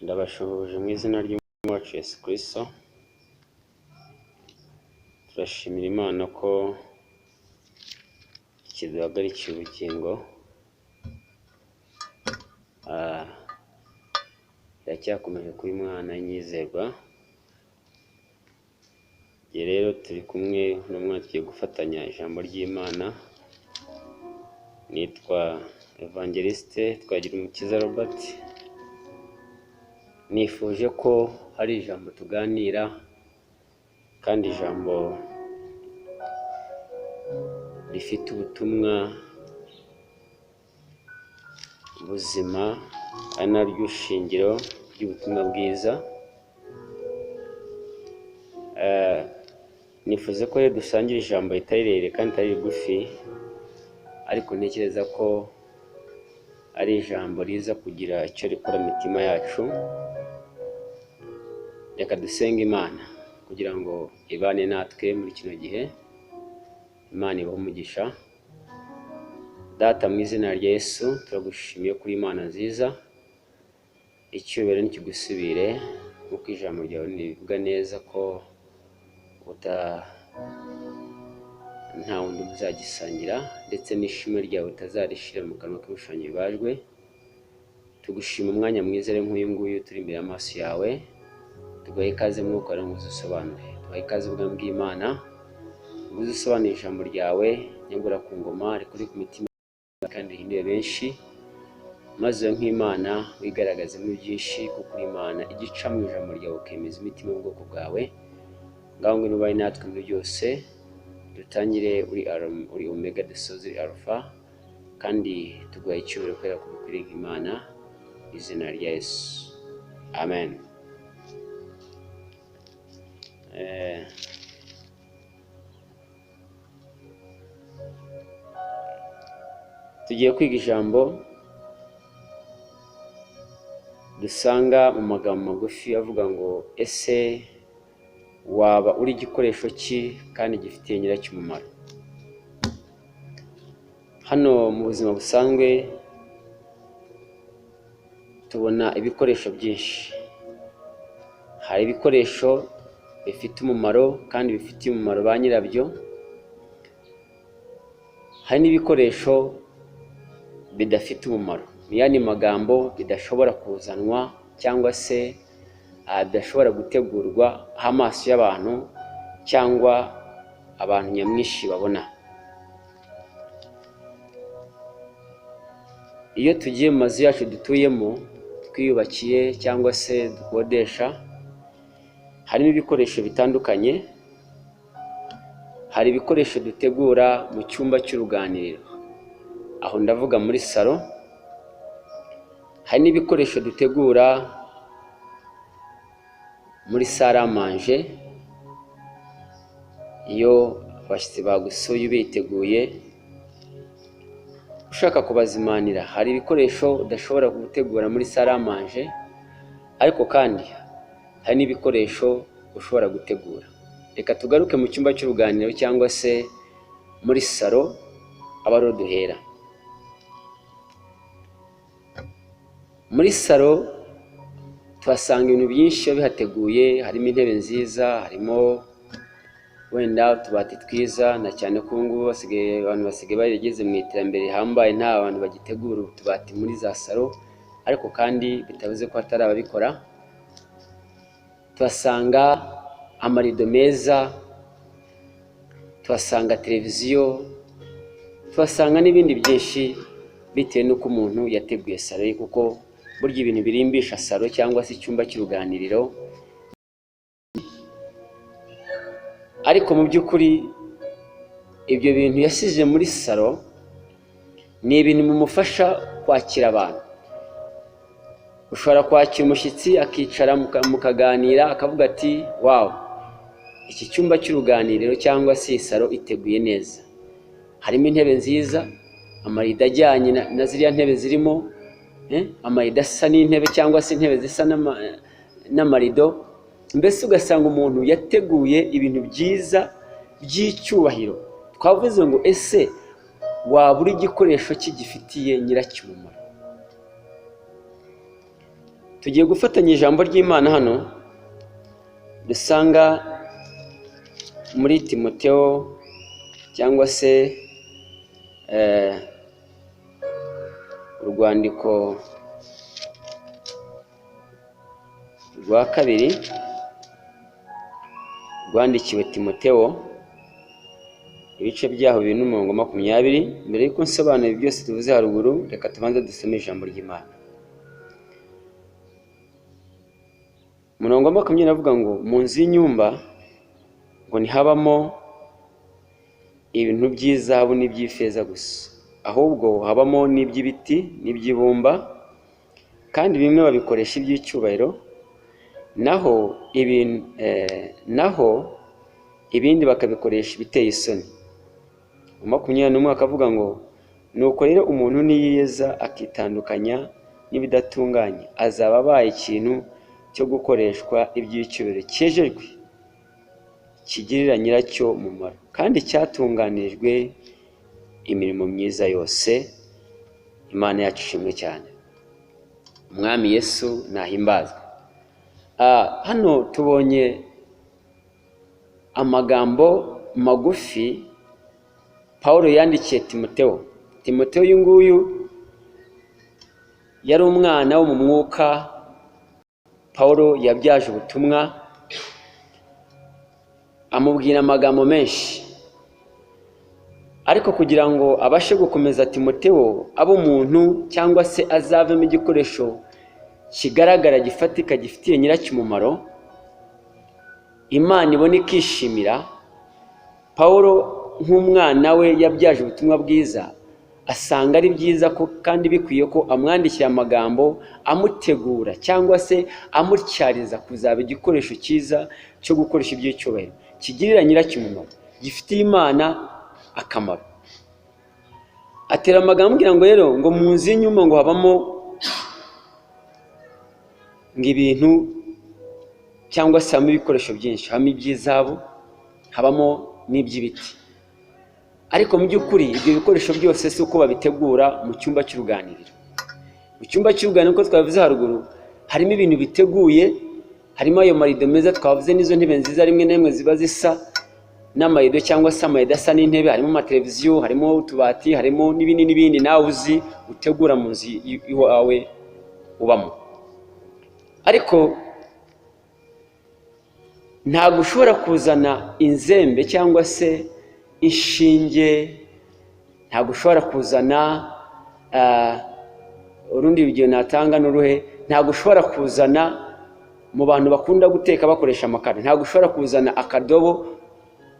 Ndabashoboje mu izina ry'Umwami wacu Yesu Kristo. Turashimira Imana ko kiduhagarikiye ubugingo. Iracyakomeje kuba Imana y'imyizerwa. Igihe rero turi kumwe n'umwana tugiye gufatanya ijambo ry'Imana. Nitwa Evangeliste Twagirumukiza Robert. Nifuje ko hari ijambo tuganira kandi ijambo rifite ubutumwa buzima, ari naryo shingiro ry'ubutumwa bwiza. Nifuza ko rero dusangira ijambo ritari rirerire kandi ritari rigufi, ariko ntekereza ko ari ijambo riza kugira icyo rikora mu mitima yacu. Reka dusenge Imana kugira ngo ibane natwe muri kino gihe. Imana ibahe umugisha. Data, mu izina rya Yesu turagushimiye kuri Imana nziza. Icyubahiro nikigusubire, nk'uko ijambo ryawe rivuga neza ko nta wundi muzagisangira, ndetse n'ishimwe ryawe utazarishira mu kanwa k'ibishushanyo bibajwe. Tugushima umwanya mwiza ari nk'uyu nguyu turi imbere y'amaso yawe. Tuguhaye ikaze Mwuka Wera ngo udusobanure. Tuguhaye ikaze ubwami bw'Imana ngo udusobanurire ijambo ryawe nyagura ku ngoma rikuri ku mitima kandi rihinduye benshi, maze nk'Imana wigaragaze muri byinshi, kuko uri Imana igica mu ijambo ryawe ukemeza imitima y'ubwoko bwawe. Ngaho ngwino ubaye natwe muri byose. Dutangire uri Omega, dusoze uri Alpha, kandi tuguhaye icyubahiro kubera ko ubikwiriye nk'Imana, mu izina rya Yesu, amen. Tugiye kwiga ijambo dusanga mu magambo magufi avuga ngo ese waba uri igikoresho ki kandi gifitiye nyiracyo umumaro? Hano mu buzima busanzwe tubona ibikoresho byinshi. Hari ibikoresho bifite umumaro kandi bifitiye umumaro ba nyirabyo. Hari n'ibikoresho bidafite umumaro, mu yandi magambo bidashobora kuzanwa cyangwa se bidashobora gutegurwa aho amaso y'abantu cyangwa abantu nyamwinshi babona. Iyo tugiye mu mazu yacu dutuyemo, twiyubakiye cyangwa se dukodesha, harimo ibikoresho bitandukanye. Hari ibikoresho dutegura mu cyumba cy'uruganiriro, aho ndavuga muri salo. Hari n'ibikoresho dutegura muri sale à manger, iyo abashyitsi bagusuye biteguye ushaka kubazimanira. Hari ibikoresho udashobora gutegura muri sale à manger, ariko kandi hari n'ibikoresho ushobora gutegura. Reka tugaruke mu cyumba cy'uruganiriro cyangwa se muri salo, aba ariho duhera. Muri salo tuhasanga ibintu byinshi bihateguye. Harimo intebe nziza, harimo wenda utubati twiza, na cyane ko ubu ngubu abantu basigaye barigeze mu iterambere rihambaye, nta bantu bagitegura utubati muri za salo, ariko kandi bitavuze ko hatari ababikora. Tuhasanga amarido meza, tuhasanga televiziyo, tuhasanga n'ibindi byinshi bitewe n'uko umuntu yateguye salo ye, kuko burya ibintu birimbisha salo cyangwa se icyumba cy'uruganiriro. Ariko mu by'ukuri ibyo bintu yasize muri salo ni ibintu bimufasha kwakira abantu. Ushobora kwakira umushyitsi akicara mukaganira, akavuga ati wawu, iki cyumba cy'uruganiriro cyangwa se salo iteguye neza. Harimo intebe nziza, amarido ajyanye na ziriya ntebe zirimo, amarido asa n'intebe cyangwa se intebe zisa n'amarido. Mbese ugasanga umuntu yateguye ibintu byiza by'icyubahiro. Twavuze ngo ese waba uri igikoresho ki gifitiye nyiracyo umumaro? tugiye gufatanya ijambo ry'Imana hano dusanga muri Timoteyo cyangwa se urwandiko rwa kabiri rwandikiwe Timoteyo, ibice byaho 2:20. Mbere yuko nsobanura byose tuvuze haruguru, reka tubanze dusome ijambo ry'Imana. Umurongo wa 20 avuga ngo mu nzu y'inyumba ngo ntihabamo ibintu by'izahabu n'iby'ifeza gusa, ahubwo habamo n'iby'ibiti n'iby'ibumba, kandi bimwe babikoresha iby'icyubahiro, naho ibindi bakabikoresha ibiteye isoni. 21 akavuga ngo nuko rero umuntu niyeza akitandukanya n'ibidatunganye, azaba abaye ikintu cyo gukoreshwa iby'icyubahiro cyejejwe, kigirira nyiracyo umumaro, kandi cyatunganirijwe imirimo myiza yose. Imana yacu ishimwe cyane. Umwami Yesu nahimbazwe. Hano tubonye amagambo magufi Paulo yandikiye Timoteyo. Timoteyo uyu nguyu yari umwana wo mu mwuka Paulo yabyaje ubutumwa, amubwira amagambo menshi, ariko kugira ngo abashe gukomeza Timoteyo abe umuntu cyangwa se azavemo igikoresho kigaragara gifatika gifitiye nyiracyo umumaro, Imana ibona ikishimira Paulo nk'umwana we yabyaje ubutumwa bwiza, asanga ari byiza ko kandi bikwiye ko amwandikira amagambo amutegura cyangwa se amutyariza kuzaba igikoresho cyiza cyo gukoresha iby'icyubahiro, kigirira nyiracyo umumaro, gifitiye Imana akamaro. Atera amagambo kugira ngo rero ngo mu nzu y'inyuma ngo habamo ng'ibintu cyangwa se habamo ibikoresho byinshi, habamo iby'izahabu, habamo n'iby'ibiti. Ariko mu by'ukuri ibyo bikoresho byose si uko babitegura mu cyumba cy'uruganiriro. Mu cyumba cy'uruganiriro uko twavuze haruguru, harimo ibintu biteguye, harimo ayo marido meza twavuze, n'izo ntebe nziza rimwe na rimwe ziba zisa n'amarido cyangwa se amarido asa n'intebe, harimo amateleviziyo, harimo utubati, harimo n'ibindi nawe uzi utegura mu nzu iwawe ubamo. Ariko ntabwo ushobora kuzana inzembe cyangwa se inshinge, ntabwo ushobora kuzana urundi rugero natanga n'uruhe, ntabwo ushobora kuzana mu bantu bakunda guteka bakoresha amakara, ntabwo ushobora kuzana akadobo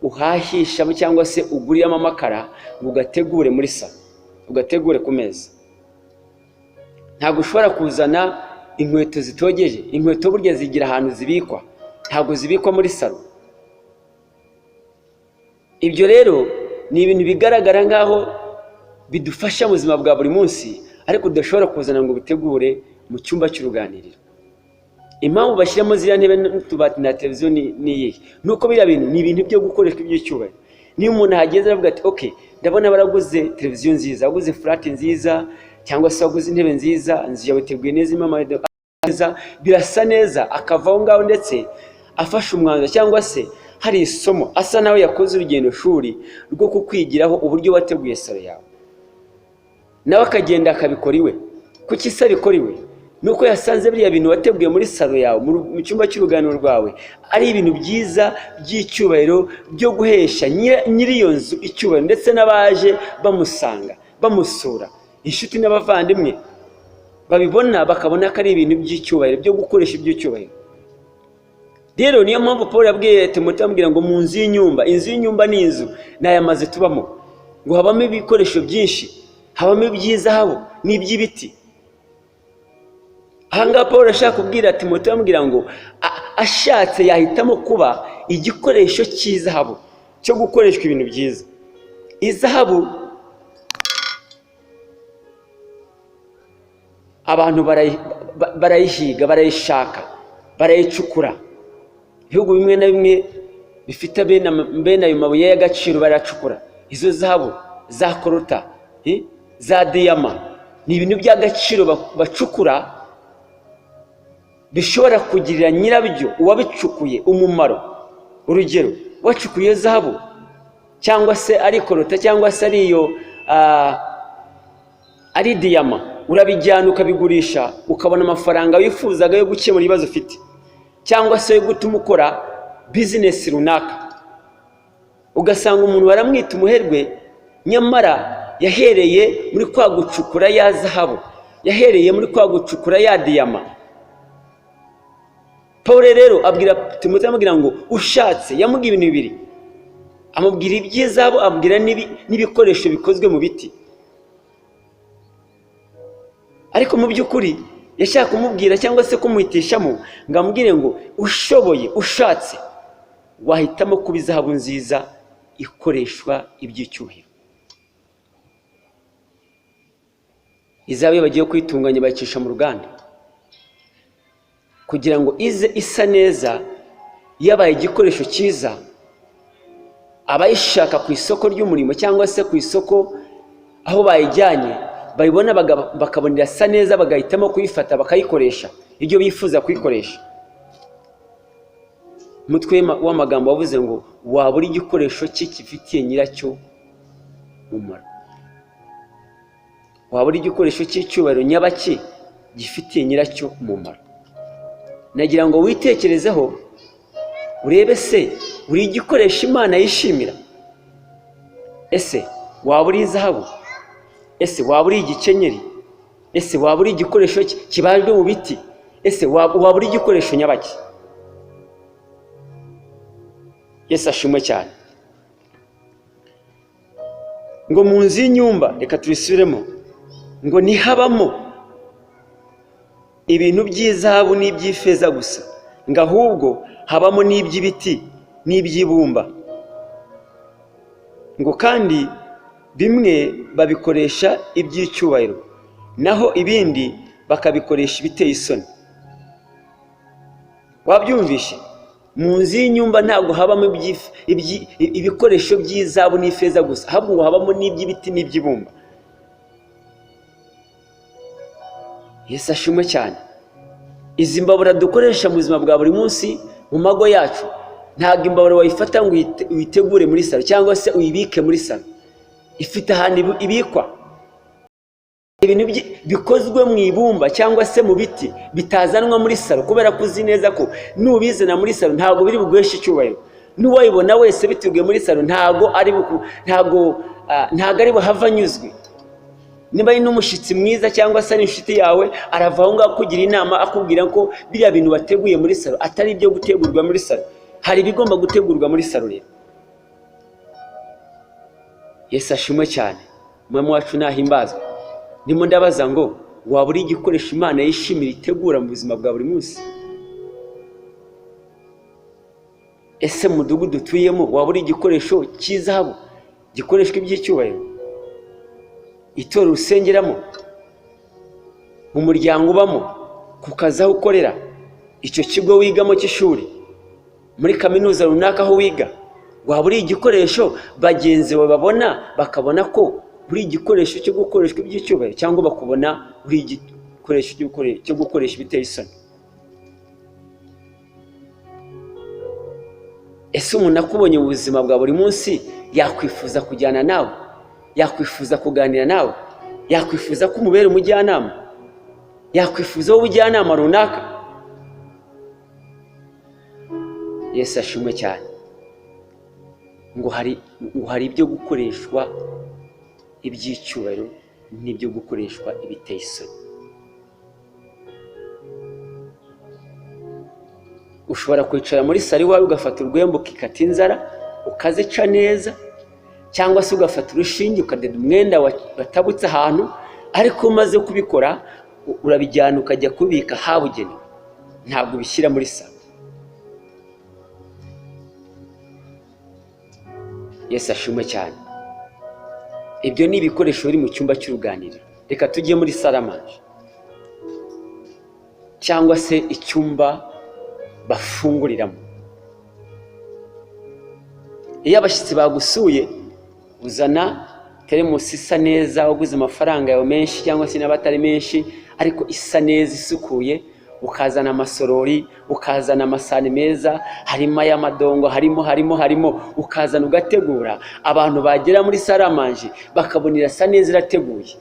uhahishamo cyangwa se uguriramo amakara ngo ugategure muri salo, ugategure ku meza. Ntabwo ushobora kuzana inkweto zitogeje. Inkweto burya zigira ahantu zibikwa, ntabwo zibikwa muri salo. Ibyo rero ni ibintu bigaragara ngaho bidufasha mu buzima bwa buri munsi, ariko udashobora kuzana ngo bitegure mu cyumba cy'uruganiriro. Impamvu bashyiramo ziriya ntebe n'utubati na televiziyo ni iyihe? Nuko biriya bintu ni ibintu byo gukoreshwa iby'icyubahiro. Niyo umuntu ahageze aravuga ati okay, ndabona baraguze televiziyo nziza, waguze flat nziza, cyangwa se waguze intebe nziza, inzu yawe iteguye neza, imamarido neza, birasa neza, akavaho ngaho ndetse afashe umwanzuro cyangwa se hari isomo asa nawe yakoze urugendo shuri rwo kukwigiraho uburyo wateguye salo yawe, nawe akagenda akabikora iwe. Kuki se abikora iwe? Nuko yasanze biriya bintu wateguye muri salo yawe, mu cyumba cy'uruganiriro rwawe, ari ibintu byiza by'icyubahiro byo guhesha nyiri iyo nzu icyubahiro, ndetse n'abaje bamusanga bamusura, inshuti n'abavandimwe babibona bakabona ko ari ibintu by'icyubahiro byo gukoresha iby'icyubahiro. Rero niyo mpamvu Paulo yabwiye Timoteyo amubwira ngo mu nzu y'inyumba, inzu y'inyumba ni inzu n'ayamaze tubamo, ngo habamo ibikoresho byinshi, habamo iby'izahabu n'iby'ibiti. Ahangaha Paulo ashaka kubwira Timoteyo amubwira ngo ashatse yahitamo kuba igikoresho cy'izahabu cyo gukoreshwa ibintu byiza. Izahabu abantu barayihiga, barayishaka, barayicukura. Ibihugu bimwe na bimwe bifite bene ayo mabuye y'agaciro baracukura. Izo zahabu, za koruta, za diyama, ni ibintu by'agaciro bacukura bishobora kugirira nyirabyo uwabicukuye umumaro. Urugero, wacukuye zahabu cyangwa se ari korota cyangwa se ari diyama, urabijyana ukabigurisha ukabona amafaranga wifuzaga yo gukemura ibibazo ufite, cyangwa se yo gutuma ukora bizinesi runaka. Ugasanga umuntu baramwita umuherwe, nyamara yahereye muri kwa gucukura ya zahabu, yahereye muri kwa gucukura ya diyama. Pawulo rero abwira Timoteyo, amubwira ngo ushatse, yamubwira ibintu bibiri, amubwira iby'izahabu, amubwira n'ibikoresho bikozwe mu biti. Ariko mu by'ukuri yashaka kumubwira cyangwa se kumuhitishamo ngo amubwire ngo ushoboye, ushatse, wahitamo kuba izahabu nziza ikoreshwa iby'icyubahiro. Izahabu iyo bagiye kuyitunganya bayicisha mu ruganda kugira ngo ize isa neza, yabaye igikoresho cyiza, abayishaka ku isoko ry'umurimo cyangwa se ku isoko aho bayijyanye bayibona bakabona irasa neza, bagahitamo kuyifata bakayikoresha ibyo bifuza kuyikoresha. Umutwe w'amagambo wavuze ngo wabura igikoresho cye gifitiye nyiracyo umumaro, wabura igikoresho cy'icyubahiro nyabaki gifitiye nyiracyo umumaro. Nagira ngo witekerezeho urebe, se uri igikoresho Imana yishimira? Ese waba uri izahabu? Ese waba uri igikenyeri? Ese waba uri igikoresho kibajwe mu biti? Ese waba uri igikoresho nyabaki? Yesu ashimwe cyane. Ngo mu nzu y'inyumba, reka tubisubiremo, ngo ntihabamo ibintu by'izahabu n'iby'ifeza gusa, ngo ahubwo habamo n'iby'ibiti n'iby'ibumba, ngo kandi bimwe babikoresha iby'icyubahiro, naho ibindi bakabikoresha ibiteye isoni. Wabyumvishe? Mu nzu y'inyumba ntabwo habamo ibikoresho by'izahabu n'ifeza gusa, ahubwo ngo habamo n'iby'ibiti n'iby'ibumba. Yesu ashimwe cyane. Izi mbabura dukoresha mu buzima bwa buri munsi mu mago yacu, ntabwo imbabura wayifata ngo uyitegure muri salo cyangwa se uyibike muri salo, ifite ahantu ibikwa. Ibintu bikozwe mu ibumba cyangwa se mu biti bitazanwa muri salo, kubera ko uzi neza ko nubizana muri salo ntabwo biri buguheshe icyubahiro. N'uwayibona wese bituguye muri salo ntabwo ari buhava anyuzwe. Niba ari n'umushyitsi mwiza cyangwa se n'inshuti yawe, arava aho ngaho kugira inama akubwira ko biriya bintu wateguye muri salo atari ibyo gutegurwa muri salo. Hari ibigomba gutegurwa muri salo rero. Yesu ashimwe cyane. Umwami wacu nahimbazwe. Ndimo ndabaza ngo waba uri igikoresho Imana yishimira itegura mu buzima bwa buri munsi? Ese mu mudugudu utuyemo waba uri igikoresho cy'izahabu gikoreshwa iby'icyubahiro? Itorero usengeramo, mu muryango ubamo, ku kazi aho ukorera, icyo kigo wigamo cy'ishuri, muri kaminuza runaka aho wiga, waba uri igikoresho bagenzi bawe babona bakabona ko uri igikoresho cyo gukoreshwa iby'icyubahiro, cyangwa bakubona uri igikoresho cyo gukoresha ibiteye isoni? Ese umuntu akubonye mu buzima bwa buri munsi yakwifuza kujyana nawe? Yakwifuza kuganira nawe? Yakwifuza ko umubera umujyanama? Yakwifuza ubujyanama runaka? Yesu ashimwe cyane. Ngo hari ibyo gukoreshwa iby'icyubahiro n'ibyo gukoreshwa ibiteye isoni. Ushobora kwicara muri salo iwawe ugafata urwembe ukikata inzara ukazica neza, cyangwa se ugafata urushinge ukadeda umwenda watabutse ahantu, ariko umaze kubikora urabijyana ukajya kubika habugenewe, ntabwo ubishyira muri salo. Yesu ashimwe cyane. Ibyo ni ibikoresho biri mu cyumba cy'uruganiriro. Reka tujye muri salamanje cyangwa se icyumba bafunguriramo. Iyo abashyitsi bagusuye, uzana teremusi isa neza, waguze amafaranga yawe menshi cyangwa se n'abatari menshi, ariko isa neza isukuye, ukazana amasorori, ukazana amasahani meza, harimo ay'amadongo, harimo, ukazana ugategura, abantu bagera muri saramanje bakabona irasa neza irateguye.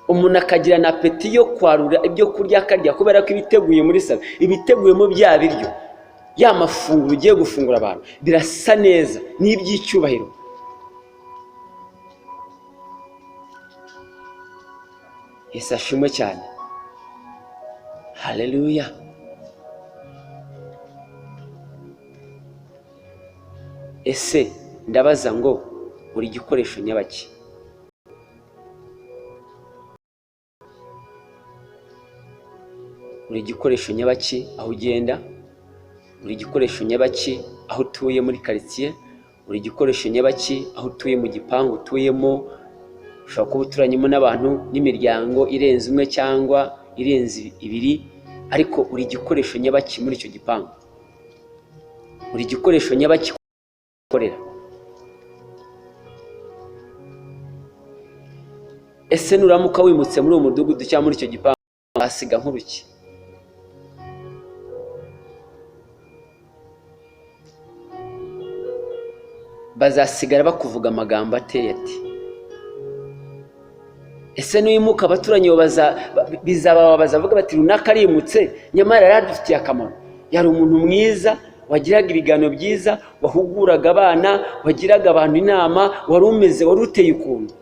Umuntu akagira na apeti yo kwarura ibyo kurya akarya, kubera ko ibiteguye muri salo, ibiteguyemo bya biryo, ya mafunguro ugiye gufungura abantu birasa neza, n'iby'icyubahiro. Yesu ashimwe cyane. Haleluya. Ese ndabaza ngo uri igikoresho nyabaki? Uri igikoresho nyabaki aho ugenda? Uri igikoresho nyabaki aho utuye muri quartier? Uri igikoresho nyabaki aho utuye mu gipangu utuyemo? Ushobora kuba uturanyemo n'abantu n'imiryango irenze umwe cyangwa irenze ibiri, ariko uri igikoresho nyabaki muri icyo gipangu? Uri igikoresho nyabaki ukorera? Ese nuramuka wimutse muri uwo mudugudu cyangwa muri icyo gipangu, wasiga nk'uruki? Bazasigara bakuvuga amagambo ateye ati. Ese nuyimuka abaturanyi bizababaza bavuga bati runaka arimutse, nyamara yari adufitiye akamaro, yari umuntu mwiza, wagiraga ibiganiro byiza, wahuguraga abana, wagiraga abantu inama, wari uteye ukuntu.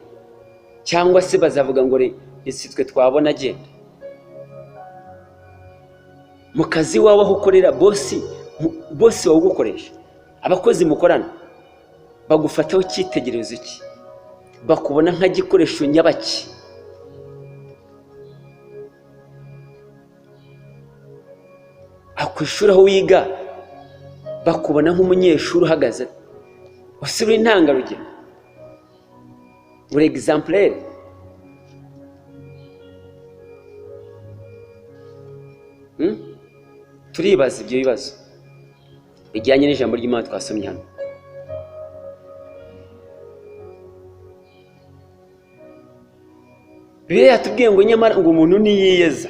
Cyangwa se bazavuga ngo ese twe twabona agenda. Mu kazi wawe aho ukorera, bosi wawe ugukoresha, abakozi mukorana bagufataho icyitegererezo ki? Bakubona nk'igikoresho nyabaki? Akwishura aho wiga bakubona nk'umunyeshuri uhagaze, uri intangarugero, uri exemplaire. Turibaza ibyo bibazo bijyanye n'ijambo ry'Imana twasomye hano. Bibiliya yatubwiye ngo nyamara ngo umuntu niyiyeza,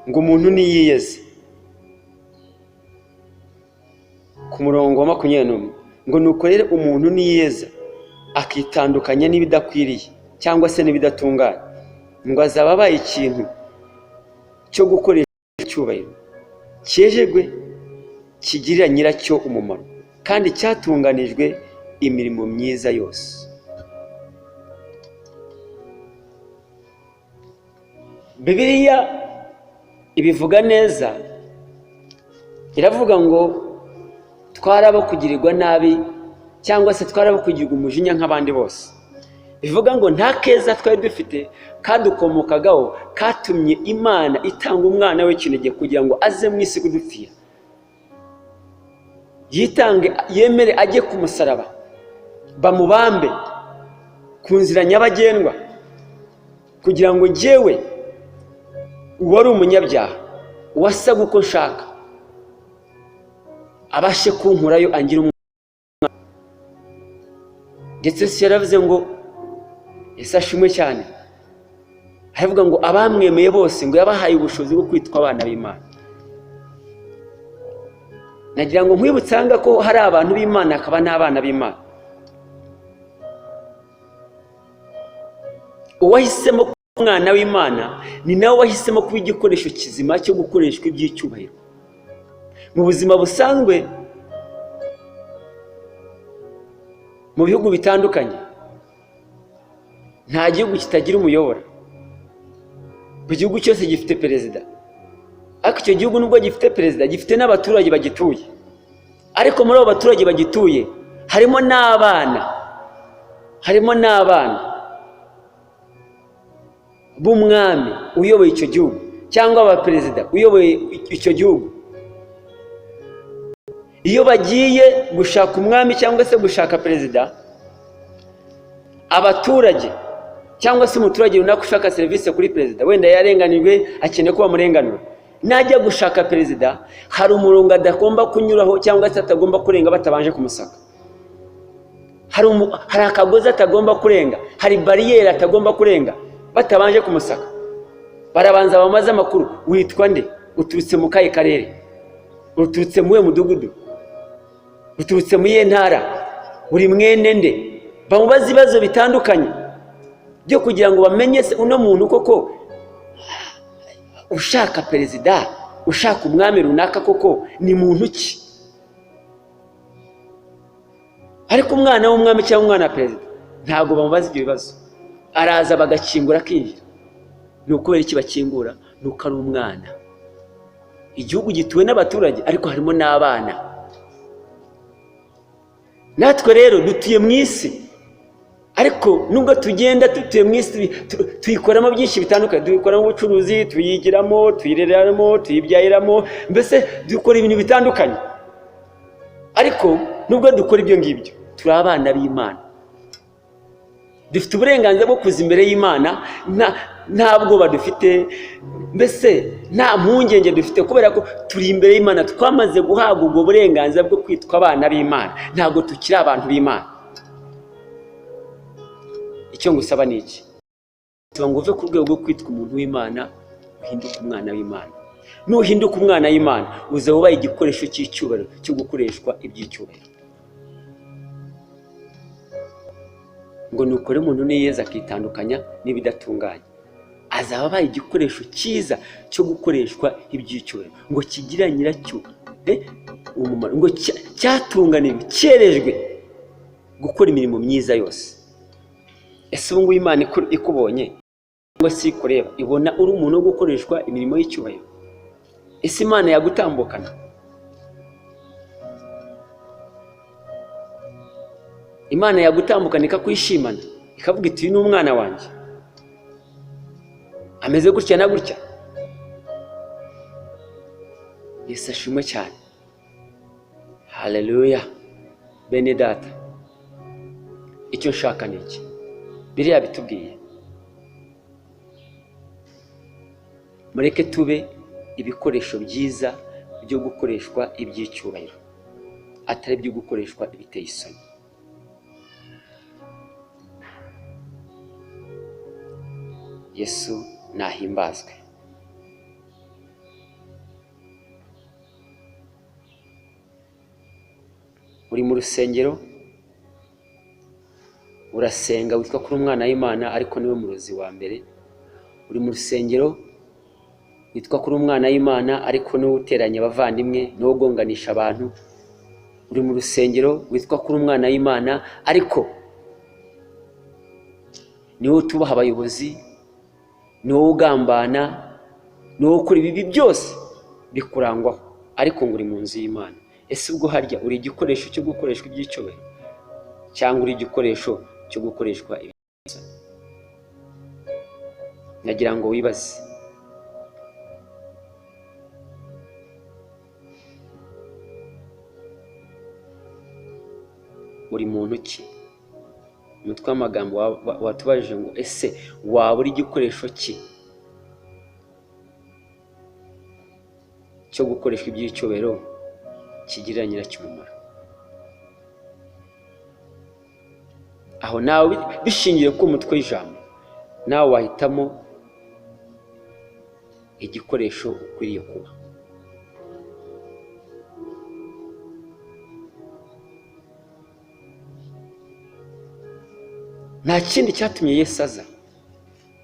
ngo umuntu niyiyeze. Ku murongo wa 21 ngo nuko rero umuntu niyiyeza akitandukanya n'ibidakwiriye cyangwa se n'ibidatunganye, ngo azaba abaye ikintu cyo gukoresha icyubahiro, cyejejwe, kigirira nyiracyo umumaro, kandi cyatunganijwe imirimo myiza yose. Bibiliya ibivuga neza, iravuga ngo twarabo kugirirwa nabi cyangwa se twarabo kugirirwa umujinya nk'abandi bose. Bivuga ngo nta keza twari dufite kadukomokagaho katumye Imana itanga umwana w'ikinege kugira ngo aze mu isi kudupfira, yitange, yemere ajye ku musaraba, bamubambe ku nzira nyabagendwa, kugira ngo njyewe uwari umunyabyaha, uwasaga uko nshaka, abashe kunkurayo angira umwana. Ndetse se yaravuze ngo Yesu ashimwe cyane, aravuga ngo abamwemeye bose ngo yabahaye ubushobozi bwo kwitwa abana b'Imana. Nagira ngo nkwibutsanga ko hari abantu b'Imana akaba n'abana b'Imana. Uwahisemo kuba umwana w'Imana ni nawe wahisemo kuba igikoresho kizima cyo gukoreshwa iby'icyubahiro. Mu buzima busanzwe mu bihugu bitandukanye, nta gihugu kitagira umuyobora. Buri gihugu cyose gifite perezida, ariko icyo gihugu nubwo gifite perezida gifite n'abaturage bagituye, ariko muri abo baturage bagituye harimo n'abana b'umwami uyoboye icyo gihugu cyangwa abaperezida uyoboye icyo gihugu. Iyo bagiye gushaka umwami cyangwa se gushaka perezida, abaturage cyangwa se umuturage runaka ushaka serivisi kuri perezida, wenda yarenganijwe akeneye ko bamurenganura, najya gushaka perezida hari umurongo adagomba kunyuraho cyangwa se atagomba kurenga batabanje kumusaka. Hari akagozi atagomba kurenga, hari bariyeri atagomba kurenga batabanje kumusaka. barabanza bamaze amakuru, witwa nde, uturutse mu kahe karere, uturutse mu mudugudu, uturutse mu ntara, uri mwene nde. Bamubaza ibibazo bitandukanye byo kugira ngo bamenye se uno muntu koko ushaka perezida, ushaka umwami runaka koko ni muntu ki. Ariko umwana w'umwami cyangwa umwana wa perezida ntabwo bamubaza ibyo bibazo, araza bagakingura akinjira. Ni ukubera iki bakingura? Ni uko ari umwana. Igihugu gituwe n'abaturage ariko harimo n'abana. Natwe rero dutuye mu isi, ariko nubwo tugenda dutuye mu isi tuyikoramo byinshi bitandukanye. Tuyikoramo ubucuruzi, tuyigiramo, tuyirereramo, tuyibyayiramo, mbese dukora ibintu bitandukanye. Ariko nubwo dukora ibyo ngibyo, turi abana b'Imana. Dufite uburenganzira bwo kuza imbere y'Imana, ntabwo badufite, mbese nta mpungenge dufite, kubera ko turi imbere y'Imana. Twamaze guhabwa ubwo burenganzira bwo kwitwa abana b'Imana, ntabwo tukiri abantu b'Imana. Icyo ngusaba ni iki? Tuba ngo uve ku rwego rwo kwitwa umuntu w'Imana, uhinduke umwana w'Imana. Nuhinduka umwana w'Imana, uzaba ubaye igikoresho cy'icyubahiro cyo gukoreshwa iby'icyubahiro. Ngo nukore umuntu niyeza akitandukanya n'ibidatunganye, azaba abaye igikoresho cyiza cyo gukoreshwa iby'icyubahiro, ngo kigira nyiracyo umumaro, ngo cyatunganiwe, cyerejwe gukora imirimo myiza yose. Ese ubu ngubu Imana ikubonye ngo si ikureba, ibona uri umuntu wo gukoreshwa imirimo y'icyubahiro? Ese Imana yagutambukana? Imana yagutambukana ikakwishimana, ikavuga iti uyu ni umwana wanjye, ameze gutya na gutya? Yesu ashimwe cyane. Haleluya. Bene data, icyo nshaka ni iki? Biriya bitubwiye, mureke tube ibikoresho byiza byo gukoreshwa iby'icyubahiro, atari byo gukoreshwa ibiteye isoni. Yesu nahimbazwe. Uri mu rusengero, urasenga witwa kuri umwana w'Imana, ariko niwe murozi wa mbere. Uri mu rusengero witwa kuri umwana w'Imana, ariko niwe uteranya abavandimwe, niwe ugonganisha abantu. Uri mu rusengero witwa kuri umwana w'Imana, ariko niwe utubaha abayobozi, niwe ugambana, niwe ukora ibibi byose bikurangwaho, ariko ngo uri mu nzu y'Imana. Ese ubwo harya uri igikoresho cyo gukoreshwa iby'icyubahiro, cyangwa uri igikoresho cyo gukoreshwa ibyiza? Nagira ngo wibaze. Uri muntu ki? Umutwe w'amagambo watubajije ngo ese waba uri igikoresho ki cyo gukoreshwa iby'icyubahiro kigirira nyiracyo umumaro? Aho nawe bishingiye ku mutwe w'ijambo, nawe wahitamo igikoresho ukwiriye kuba. Nta kindi cyatumye Yesu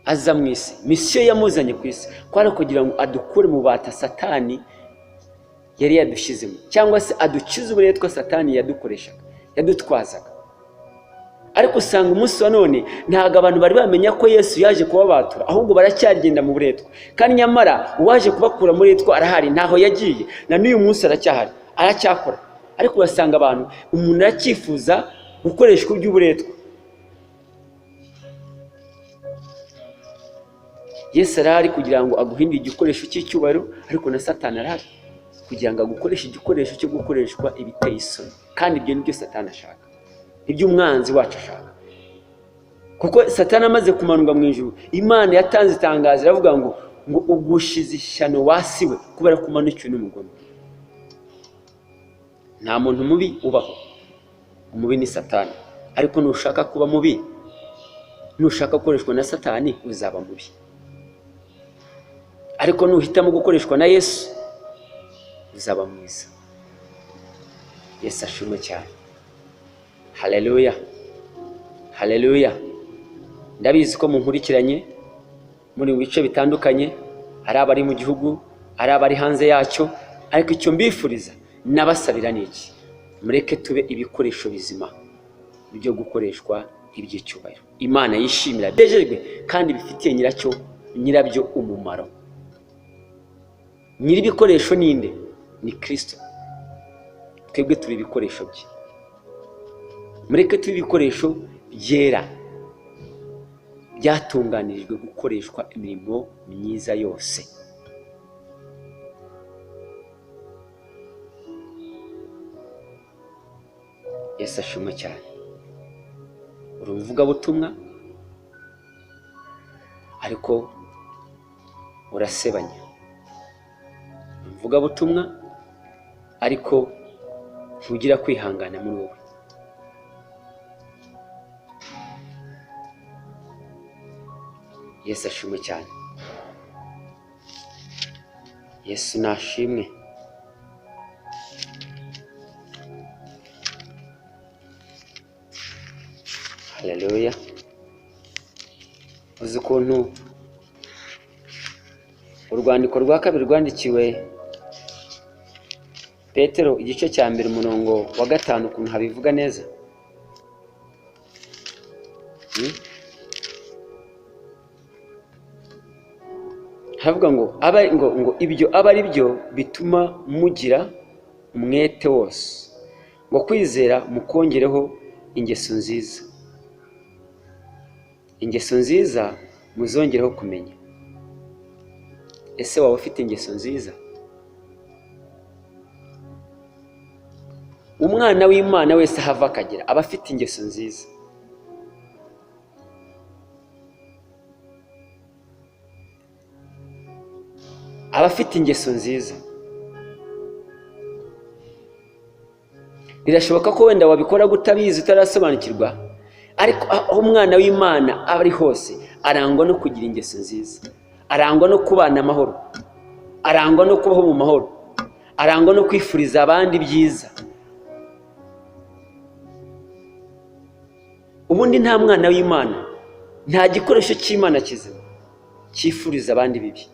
aza mu isi. Misiyo yamuzanye ku isi kwari kugira ngo adukure mu bata Satani yari yadushizemo, cyangwa se adukize uburetwa Satani yadukoreshaga, yadutwazaga. Ariko usanga umunsi wa none ntabwo abantu bari bamenya ko Yesu yaje kubabatura, ahubwo baracyagenda mu buretwa. Kandi nyamara uwaje kubakura muri retwa arahari, ntaho yagiye, na n'uyu munsi aracyahari, aracyakora. Ariko basanga abantu, umuntu aracyifuza gukoreshwa iby'uburetwa. Yesu arahari kugira ngo aguhindure igikoresho cy'icyubahiro, ariko na Satani arahari kugira ngo agukoreshe igikoresho cyo gukoreshwa ibiteye isoni. Kandi ibyo nibyo Satani ashaka, ibyo umwanzi wacu ashaka. Kuko Satani amaze kumanuka mu ijuru, Imana yatanze itangazo iravuga ngo ugushize ishyano wasiwe kubera kumanukiwe n'umugome. Nta muntu mubi ubaho, umubi ni Satani. Ariko nushaka kuba mubi, nushaka gukoreshwa na Satani, uzaba mubi. ariko nuhitamo gukoreshwa na Yesu uzaba mwiza. Yesu ashimwe cyane. Haleluya, haleluya. Ndabizi ko munkurikiranye muri mu bice bitandukanye, ari abari mu gihugu, ari abari hanze yacyo, ariko icyo mbifuriza nabasabira niki, mureke tube ibikoresho bizima byo gukoreshwa iby'icyubahiro Imana yishimira byejejwe kandi bifitiye nyirabyo umumaro. Nyiri ibikoresho ninde? Ni Kristo. Twebwe turi ibikoresho bye. Mureke tube ibikoresho byera byatunganirijwe gukoreshwa imirimo myiza yose. Yesu ashimwe cyane. Uri umuvugabutumwa ariko urasebanya. Umuvugabutumwa ariko ntugira kwihangana muri wowe. Yesu ashimwe cyane. Yesu nashimwe. Haleluya. Uzi ukuntu urwandiko rwa kabiri rwandikiwe Petero igice cya mbere umurongo wa 5 ukuntu habivuga neza? Havuga ngo ibyo aba ari byo bituma mugira umwete wose ngo kwizera mukongereho ingeso nziza. Ingeso nziza muzongereho kumenya. Ese waba ufite ingeso nziza? Umwana w'Imana wese hava akagera aba afite ingeso nziza. Aba afite ingeso nziza. Birashoboka ko wenda wabikora gutabizi utarasobanukirwa, ariko aho umwana w'Imana aba ari hose arangwa no kugira ingeso nziza, arangwa no kubana amahoro, arangwa no kubaho mu mahoro, arangwa no kwifuriza abandi byiza. Ubundi nta mwana w'Imana, nta gikoresho cy'Imana kizima cyifuriza abandi bibi.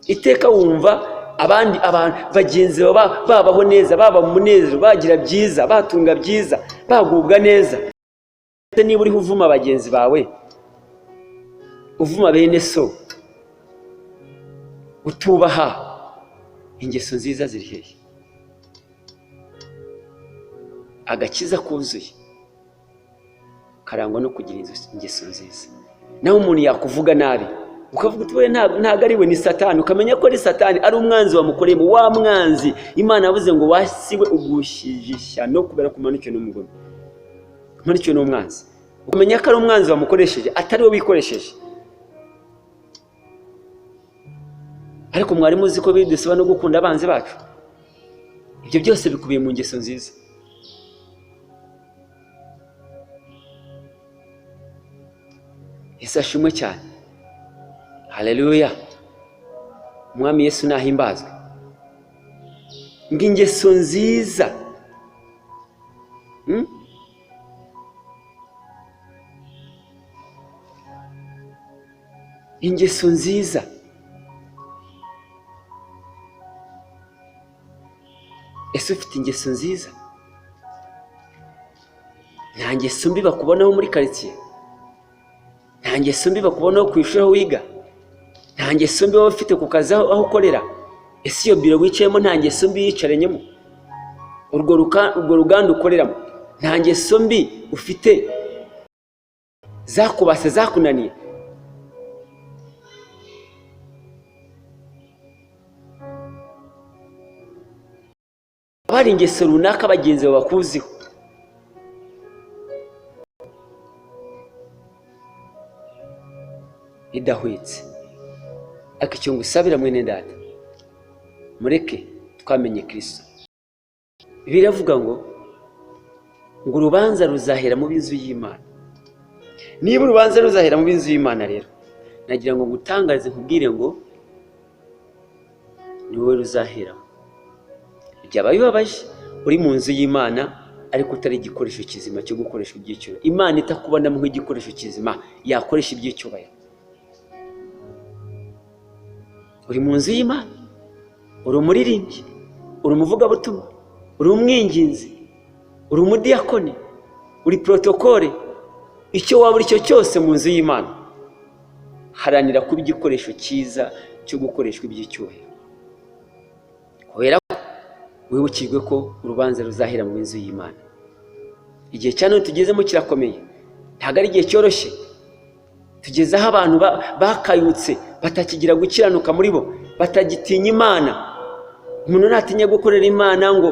Iteka wumva abantu bagenzi babaho neza, baba mu munezero, bagira byiza, batunga byiza, bagubwa neza. Niba uri uvuma bagenzi bawe, uvuma bene so, utubaha, ingeso nziza ziri hehe? Agakiza kuzuye karangwa no kugira ingeso nziza. Naho umuntu yakuvuga nabi ukavuga uti we ntago ari we, ni Satani, ukamenya ko ari Satani, ari umwanzi wamukoreye. Wa mwanzi Imana yavuze ngo wasiwe ugushijisha no kubera kumanukiwe n'umugome, kumanukiwe n'umwanzi. Ukamenya ko ari umwanzi wamukoresheje, atari we wikoresheje. Ariko mwari muzi ko bidusaba no gukunda abanzi bacu. Ibyo byose bikubiye mu ngeso nziza. Yesu ashimwe cyane. Haleluya. Umwami Yesu nahimbazwe. Ingeso nziza ingeso nziza. Ese ufite ingeso nziza? Nta ngeso mbi bakubonaho muri quartier? Nta ngeso mbi bakubonaho ku ishuri aho wiga? Nta ngeso mbi waba ufite ku kazi aho ukorera? Ese iyo biro wicayemo nta ngeso mbi yicarenyemo? Urwo ruganda ukoreramo nta ngeso mbi ufite zakubase, zakunaniye? Abari ingeso runaka bagenzi bakuziho, idahwitse. Ariko icyo ngusabira mwene data, mureke twamenye Kristo. Biravuga ngo urubanza ruzahera mu b'inzu y'Imana. Niba urubanza ruzahera mu b'inzu y'Imana rero, nagira ngo ngutangarize nkubwire ngo ni wowe ruzahera. Byaba bibabaje uri mu nzu y'Imana ariko utari igikoresho kizima cyo gukoresha iby'icyubahiro. Imana itakubonamo nk'igikoresho kizima yakoresha iby'icyubahiro. Uri mu nzu y'Imana, uri umuririmbyi, uri umuvugabutumwa, uri umwinginzi, uri umudiyakoni, uri protokole, icyo waba uri cyo cyose mu nzu y'Imana, haranira kuba igikoresho cyiza cyo gukoreshwa iby'icyubahiro. Kubera ko wibukijwe ko urubanza ruzahera mu nzu y'Imana. Igihe cyane tugezemo kirakomeye, ntabwo ari igihe cyoroshye. Tugeze aho abantu bakayutse batakigira gukiranuka muri bo, batagitinya Imana. Umuntu ntatinya gukorera Imana ngo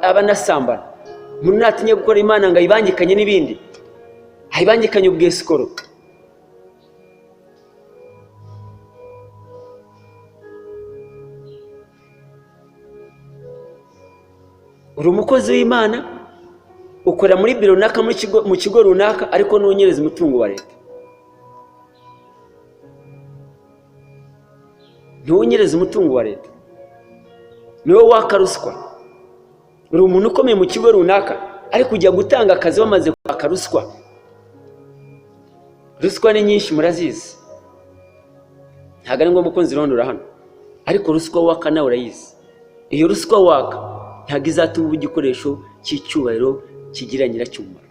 aba anasambana. Umuntu ntatinya gukorera Imana ngo ayibangikanye n'ibindi, ayibangikanye ubwesikoro. Uri umukozi w'Imana, ukora muri biro runaka, mu kigo runaka, ariko ntunyereza umutungo wa leta. Ntunyereza umutungo wa leta, niwe waka ruswa. Uri umuntu ukomeye mu kigo runaka, ariko ujya gutanga akazi bamaze kwaka ruswa. Ruswa ni nyinshi, murazizi, ntabwo ari ngombwa ko nzirondora hano, ariko ruswa waka nawe urayizi. Iyo ruswa waka ntabwo izatuma uba igikoresho cy'icyubahiro kigira nyiracyo umumaro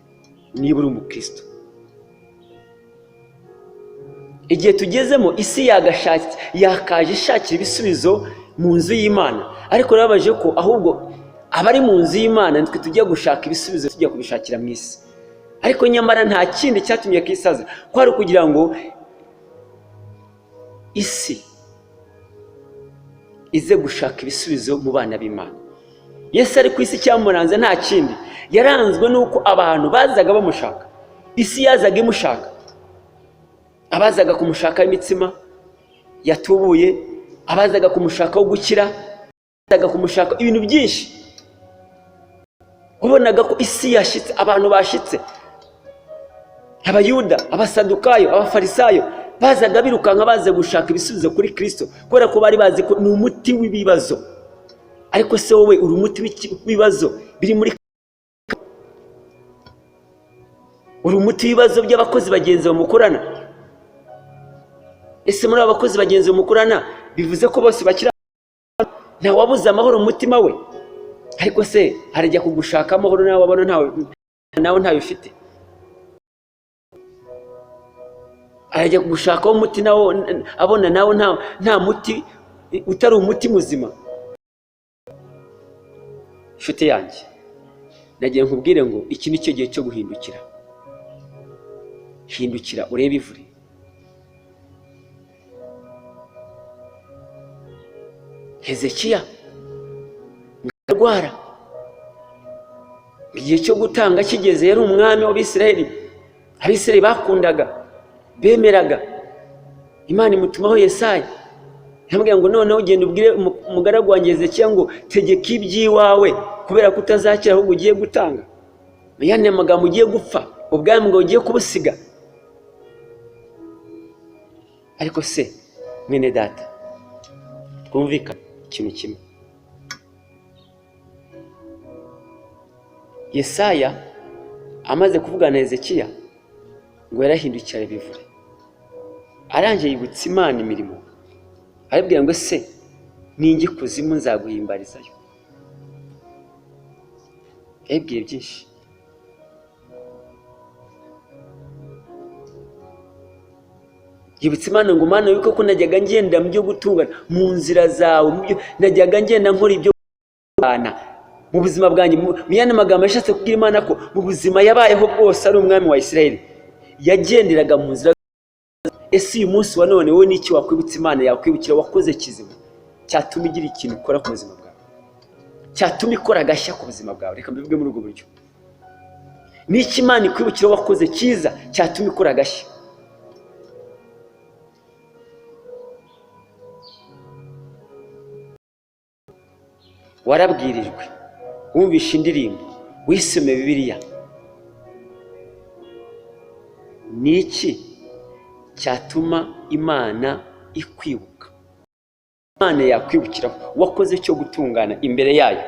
niba uri umukristo. Igihe tugezemo isi yakaje ishakira ibisubizo mu nzu y'Imana, ariko rabaje ko ahubwo abari mu nzu y'Imana nitwe tujya gushaka ibisubizo, tujya kubishakira mu isi. Ariko nyamara nta kindi cyatumye kisaza, ko ari kugira ngo isi ize gushaka ibisubizo mu bana b'Imana. Yesu ari ku isi cyamuranze nta kindi, yaranzwe nuko abantu bazaga bamushaka. Isi yazaga imushaka, abazaga kumushaka imitsima yatubuye, abazaga kumushaka wo gukira, abazaga kumushaka ibintu byinshi. Ubonaga ko isi yashitse, abantu bashitse. Abayuda, abasadukayo, abafarisayo bazaga birukanka baza gushaka ibisubizo kuri Kristo, kubera ko bari bazi ko ni umuti w'ibibazo. Ariko se wowe uri umuti w'ibibazo biri muri, uri umuti w'ibibazo by'abakozi bagenzi bamukorana? Ese muri abakozi bagenzi bamukorana bivuze ko bose bakira? Nta wabuze amahoro mu mutima we. Ariko se harajya kugushaka amahoro nawe wabona nawe ntayo ufite? Arajya kugushaka umuti nawe abona nawe nta muti, utari umuti muzima. Nshuti yanjye, nagiye nkubwire ngo iki ni cyo gihe cyo guhindukira. Hindukira urebe ivure. Hezekiya ngarwara, igihe cyo gutanga kigeze, yari umwami w'Abisirayeli. Abisirayeli bakundaga, bemeraga. Imana imutumaho Yesaya, yambwira ngo noneho ugenda ubwire umugaragu wanjye Hezekiya ngo tegeka iby'iwawe, kubera ko utazakira ahubwo ugiye gutanga. Yane magambo ugiye gupfa, ubwami ngo ugiye kubusiga. Ariko se mwene data, twumvikana ikintu kimwe. Yesaya amaze kuvugana na Hezekiya ngo yarahindukira ibivure, arangije yibutsa Imana imirimo, arabwira ngo se ninjye kuzimu nzaguhimbarizayo. Yabwiye byinshi. Yibutsa Imana ngo Mana wibuke ko najyaga ngenda mu byo gutungana mu nzira zawe, najyaga ngenda nkora ibyo gutungana mu buzima bwanjye. Mu yandi magambo yashatse kubwira Imana ko mu buzima yabayeho bwose ari umwami wa Isirayeli, yagenderaga mu nzira. Ese uyu munsi wa none wowe n'iki wakwibutsa Imana yakwibukira wakoze kizima cyatuma igira ikintu ukora ku buzima bwawe, cyatuma ikora agashya ku buzima bwawe? Reka mbivuge muri ubwo buryo. N'iki Imana ikwibukira wakoze cyiza cyatuma ikora agashya? Warabwirijwe, wumvishe indirimbo, wisome Bibiliya. Niki cyatuma Imana ikwibuka? Imana yakwibukiraho wakoze cyo gutungana imbere yayo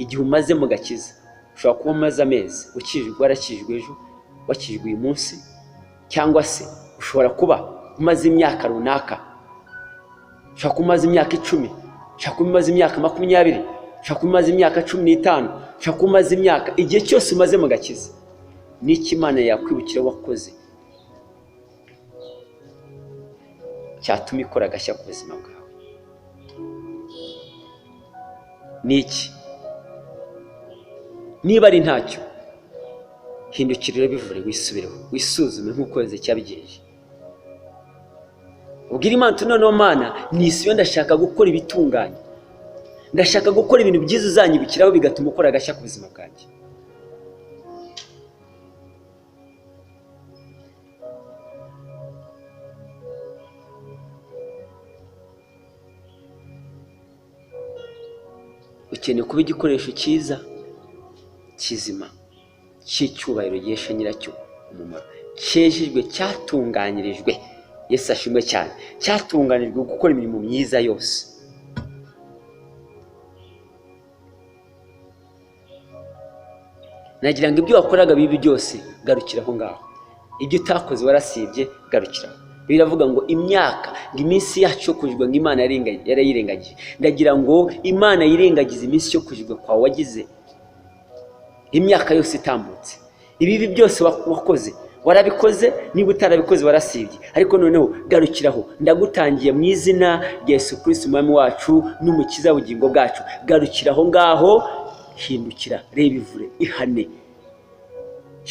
igihe umaze mu gakiza. Ushobora kuba umaze amezi ukijijwe, warakijijwe ejo, wakijijwe uyu munsi, cyangwa se ushobora kuba umaze imyaka runaka. Ushobora kuba umaze imyaka 10, ushobora kuba umaze imyaka 20, ushobora kuba umaze imyaka 15, ushobora kuba umaze imyaka, igihe cyose umaze mu gakiza, n'iki Imana yakwibukira wakoze cyatuma ikora agashya ku buzima bwawe? Niki? Niba ari ntacyo, hindukirira bivure, wisubireho, wisuzume nk'uko Hezekiya yabigenje. Ubwira Imana uti noneho Mana, nisubiye, ndashaka gukora ibitunganye, ndashaka gukora ibintu byiza uzanyibukiraho bigatuma ukora agashya ku buzima bwanjye. Ukeneye kuba igikoresho cyiza, kizima, cy'icyubahiro gihesha nyiracyo umumaro, cyejejwe, cyatunganyirijwe. Yesu ashimwe cyane. Cyatunganyirijwe gukora imirimo myiza yose. Nagira ngo ibyo wakoraga bibi byose garukiraho ngaho. Ibyo utakoze warasibye, garukiraho. Biravuga ngo imyaka, ngo iminsi yacu yo kujijwe ngo Imana yarayirengagije. Ndagira ngo Imana yirengagize iminsi yo kujijwe kwa wagize imyaka yose itambutse. Ibibi byose wakoze warabikoze, niba utarabikoze warasibye, ariko noneho garukiraho. Ndagutangiye mu izina rya Yesu Kristo umwami wacu n'umukiza w'ubugingo bwacu. Garukiraho ngaho, hindukira, reba ivure, ihane,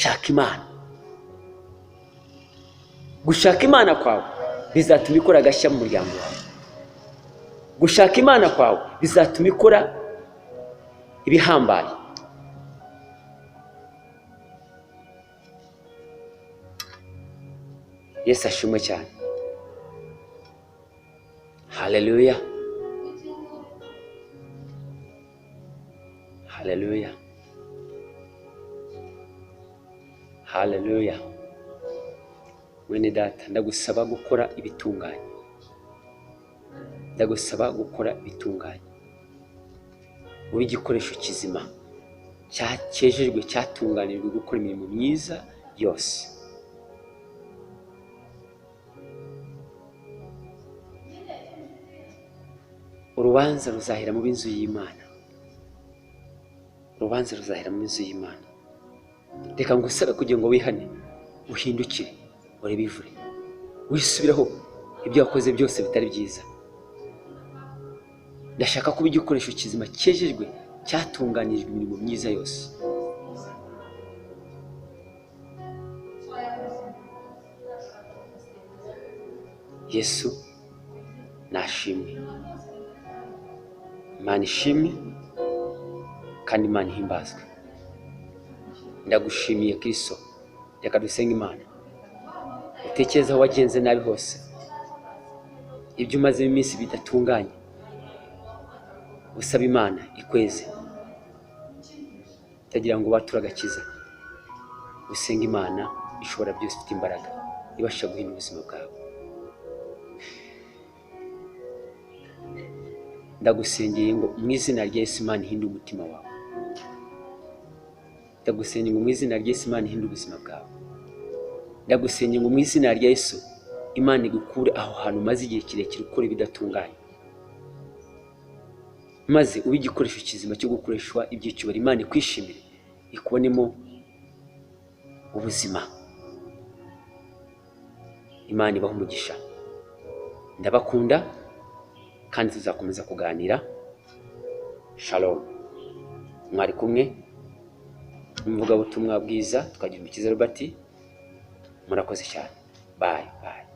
shaka Imana. Gushaka Imana kwawe bizatuma ikora agashya mu muryango wawe. Gushaka Imana kwawe bizatuma ikora ibihambaye. Yesu ashimwe cyane. Haleluya, haleluya, haleluya. Mwene data, ndagusaba gukora ibitunganye, ndagusaba gukora ibitunganye, ube igikoresho kizima, cyejejwe, cyatunganirijwe gukora imirimo myiza yose. Urubanza ruzahera mu b'inzu y'Imana, urubanza ruzahera mu b'inzu y'Imana. Reka ngusabe kugira ngo wihane, uhindukire, urebe ivure, wisubiraho ibyo wakoze byose bitari byiza. Ndashaka kuba igikoresho kizima, cyejejwe, cyatunganyirijwe imirimo myiza yose. Yesu nashimwe, Imana ishimwe kandi Imana ihimbazwe. Ndagushimiye Kristo. Reka dusenge Imana. Utekereza aho wagenze nabi hose, ibyo umaze iminsi bidatunganye, usaba Imana ikweze. Tagira ngo watura agakiza, usenga Imana ishobora byose, ifite imbaraga, ibasha guhindura ubuzima bwawe. Ndagusengeye ngo mu izina rya Yesu Imana ihindure umutima wawe. Ndagusengeye ngo mu izina rya Yesu Imana ihindure ubuzima bwawe. Ndagusengeye ngo mu izina rya Yesu Imana igukure aho hantu maze igihe kirekire ukora ibidatunganye, maze ube igikoresho kizima cyo gukoreshwa iby'icyubahiro. Imana ikwishimire, ikubonemo ubuzima. Imana ibahe umugisha. Ndabakunda kandi tuzakomeza kuganira. Shalom. Mwari kumwe n'umuvugabutumwa bwiza Twagirumukiza Robert. Murakoze cyane. Bye bye.